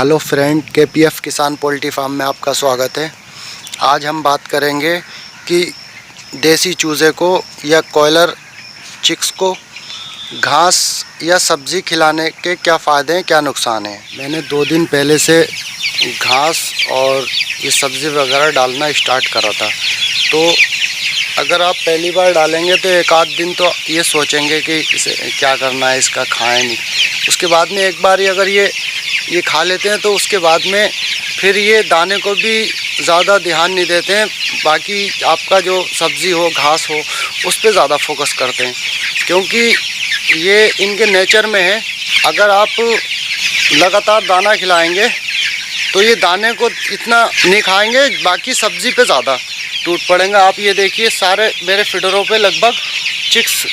Hello friend, केपीएफ किसान poultry farm में आपका स्वागत है। आज हम बात करेंगे कि देसी चूज़े को या कॉयलर चिक्स को घास या सब्ज़ी खिलाने के क्या फ़ायदे हैं, क्या नुकसान हैं। मैंने 2 दिन पहले से घास और ये सब्ज़ी वगैरह डालना स्टार्ट करा था। तो अगर आप पहली बार डालेंगे तो एक आध दिन तो ये सोचेंगे कि इसे क्या करना है, इसका खाएं नहीं। उसके बाद में एक बार अगर ये खा लेते हैं तो उसके बाद में फिर ये दाने को भी ज़्यादा ध्यान नहीं देते हैं। बाकी आपका जो सब्ज़ी हो, घास हो, उस पर ज़्यादा फोकस करते हैं, क्योंकि ये इनके नेचर में है। अगर आप लगातार दाना खिलाएंगे तो ये दाने को इतना नहीं खाएंगे, बाकी सब्ज़ी पे ज़्यादा टूट पड़ेंगे। आप ये देखिए, सारे मेरे फीडरों पे लगभग चिक्स,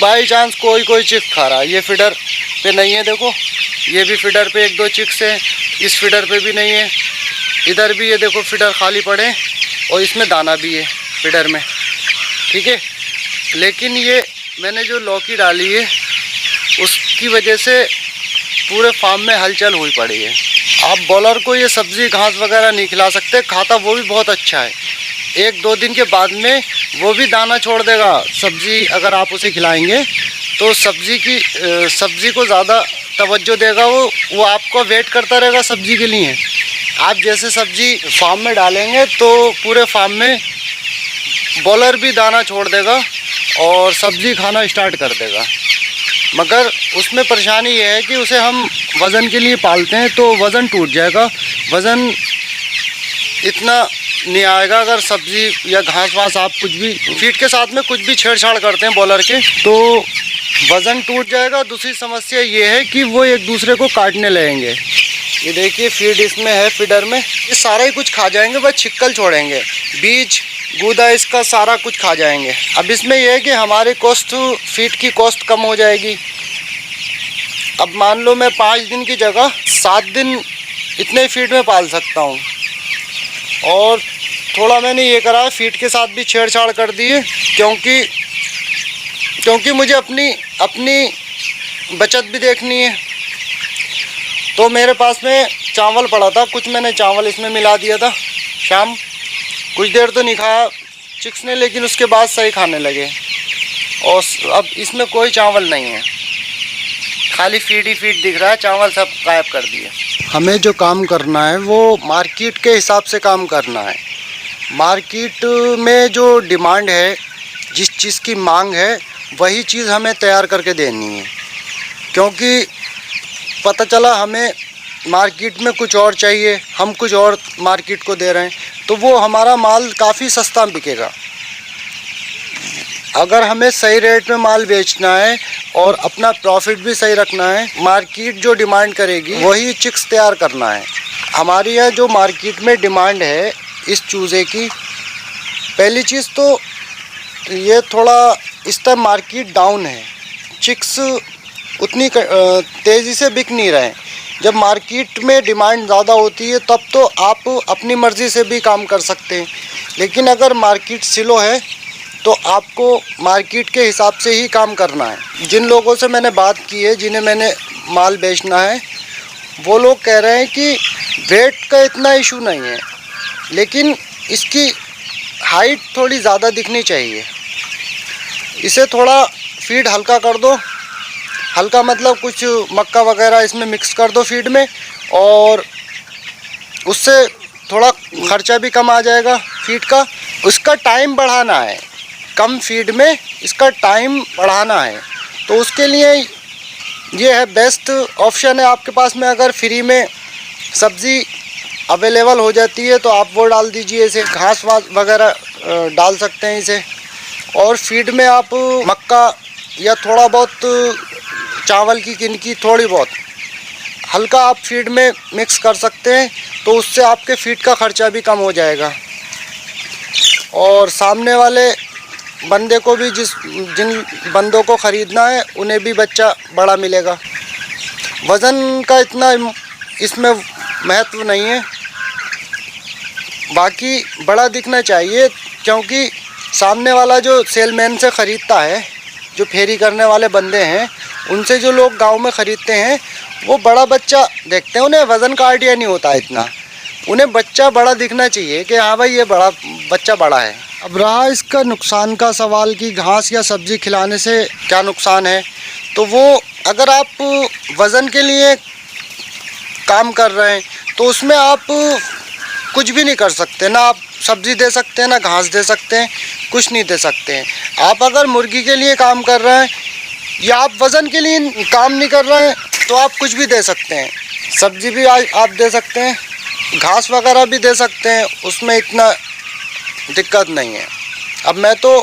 बाई चांस कोई चिक्स खा रहा है। ये फीडर पे नहीं है, देखो ये भी फीडर पे 1-2 चिक्स है, इस फीडर पे भी नहीं है, इधर भी ये देखो फीडर खाली पड़े और इसमें दाना भी है फीडर में, ठीक है। लेकिन ये मैंने जो लौकी डाली है उसकी वजह से पूरे फार्म में हलचल हुई पड़ी है। आप बॉलर को ये सब्ज़ी घास वगैरह नहीं खिला सकते, खाता वो भी बहुत अच्छा है। 1-2 दिन के बाद में वो भी दाना छोड़ देगा। सब्ज़ी अगर आप उसे खिलाएंगे तो सब्ज़ी को ज़्यादा तवज्जो देगा। वो आपको वेट करता रहेगा सब्ज़ी के लिए। आप जैसे सब्ज़ी फार्म में डालेंगे तो पूरे फार्म में बॉलर भी दाना छोड़ देगा और सब्ज़ी खाना स्टार्ट कर देगा। मगर उसमें परेशानी ये है कि उसे हम वज़न के लिए पालते हैं तो वज़न टूट जाएगा, वज़न इतना नहीं आएगा। अगर सब्ज़ी या घास वास आप कुछ भी फीड के साथ में कुछ भी छेड़छाड़ करते हैं बॉलर के, तो वज़न टूट जाएगा। दूसरी समस्या ये है कि वो एक दूसरे को काटने लगेंगे। ये देखिए फीड इसमें है, फीडर में ये सारा ही कुछ खा जाएंगे, बस छिक्कल छोड़ेंगे, बीज गूदा इसका सारा कुछ खा जाएंगे। अब इसमें यह है कि हमारी फीड की कॉस्ट कम हो जाएगी। अब मान लो मैं 5 दिन की जगह 7 दिन इतने फीड में पाल सकता हूँ। और थोड़ा मैंने ये करा, फीड के साथ भी छेड़छाड़ कर दी है, क्योंकि मुझे अपनी बचत भी देखनी है। तो मेरे पास में चावल पड़ा था, कुछ मैंने चावल इसमें मिला दिया था। शाम कुछ देर तो नहीं खाया चिक्स ने, लेकिन उसके बाद सही खाने लगे। और अब इसमें कोई चावल नहीं है, खाली फीड ही फीड दिख रहा है, चावल सब गायब कर दिए। हमें जो काम करना है वो मार्केट के हिसाब से काम करना है। मार्केट में जो डिमांड है, जिस चीज़ की मांग है, वही चीज़ हमें तैयार करके देनी है। क्योंकि पता चला हमें मार्केट में कुछ और चाहिए, हम कुछ और मार्केट को दे रहे हैं, तो वो हमारा माल काफ़ी सस्ता बिकेगा। अगर हमें सही रेट में माल बेचना है और अपना प्रॉफिट भी सही रखना है, मार्केट जो डिमांड करेगी वही चिक्स तैयार करना है। हमारी यहाँ जो मार्केट में डिमांड है इस चूज़े की, पहली चीज़ तो ये थोड़ा इस टाइम मार्केट डाउन है, चिक्स उतनी तेज़ी से बिक नहीं रहे। जब मार्केट में डिमांड ज़्यादा होती है तब तो आप अपनी मर्ज़ी से भी काम कर सकते हैं, लेकिन अगर मार्केट स्लो है तो आपको मार्केट के हिसाब से ही काम करना है। जिन लोगों से मैंने बात की है, जिन्हें मैंने माल बेचना है, वो लोग कह रहे हैं कि वेट का इतना इशू नहीं है, लेकिन इसकी हाइट थोड़ी ज़्यादा दिखनी चाहिए। इसे थोड़ा फीड हल्का कर दो, हल्का मतलब कुछ मक्का वगैरह इसमें मिक्स कर दो फीड में, और उससे थोड़ा खर्चा भी कम आ जाएगा फीड का। उसका टाइम बढ़ाना है, कम फीड में इसका टाइम बढ़ाना है, तो उसके लिए ये है बेस्ट ऑप्शन है आपके पास में। अगर फ्री में सब्ज़ी अवेलेबल हो जाती है तो आप वो डाल दीजिए, इसे घास वास वगैरह डाल सकते हैं इसे। और फीड में आप मक्का या थोड़ा बहुत चावल की किनकी थोड़ी बहुत हल्का आप फीड में मिक्स कर सकते हैं, तो उससे आपके फीड का खर्चा भी कम हो जाएगा। और सामने वाले बंदे को भी, जिन बंदों को ख़रीदना है, उन्हें भी बच्चा बड़ा मिलेगा। वज़न का इतना इसमें महत्व नहीं है, बाकी बड़ा दिखना चाहिए, क्योंकि सामने वाला जो सेलमैन से ख़रीदता है, जो फेरी करने वाले बंदे हैं, उनसे जो लोग गांव में ख़रीदते हैं वो बड़ा बच्चा देखते हैं, उन्हें वज़न का आइडिया नहीं होता इतना, उन्हें बच्चा बड़ा दिखना चाहिए कि हाँ भाई ये बड़ा बच्चा बड़ा है। अब रहा इसका नुकसान का सवाल कि घास या सब्ज़ी खिलाने से क्या नुकसान है, तो वो अगर आप वज़न के लिए काम कर रहे हैं तो उसमें आप कुछ भी नहीं कर सकते, ना आप सब्ज़ी दे सकते हैं, ना घास दे सकते हैं, कुछ नहीं दे सकते हैं। आप अगर मुर्गी के लिए काम कर रहे हैं या आप वज़न के लिए काम नहीं कर रहे हैं तो आप कुछ भी दे सकते हैं, सब्ज़ी भी आप दे सकते हैं, घास वगैरह भी दे सकते हैं, उसमें इतना दिक्कत नहीं है। अब मैं तो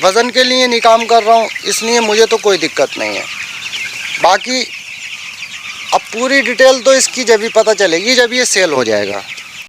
वज़न के लिए नहीं काम कर रहा हूँ, इसलिए मुझे तो कोई दिक्कत नहीं है। बाकी अब पूरी डिटेल तो इसकी जब भी पता चलेगी जब ये सेल हो जाएगा।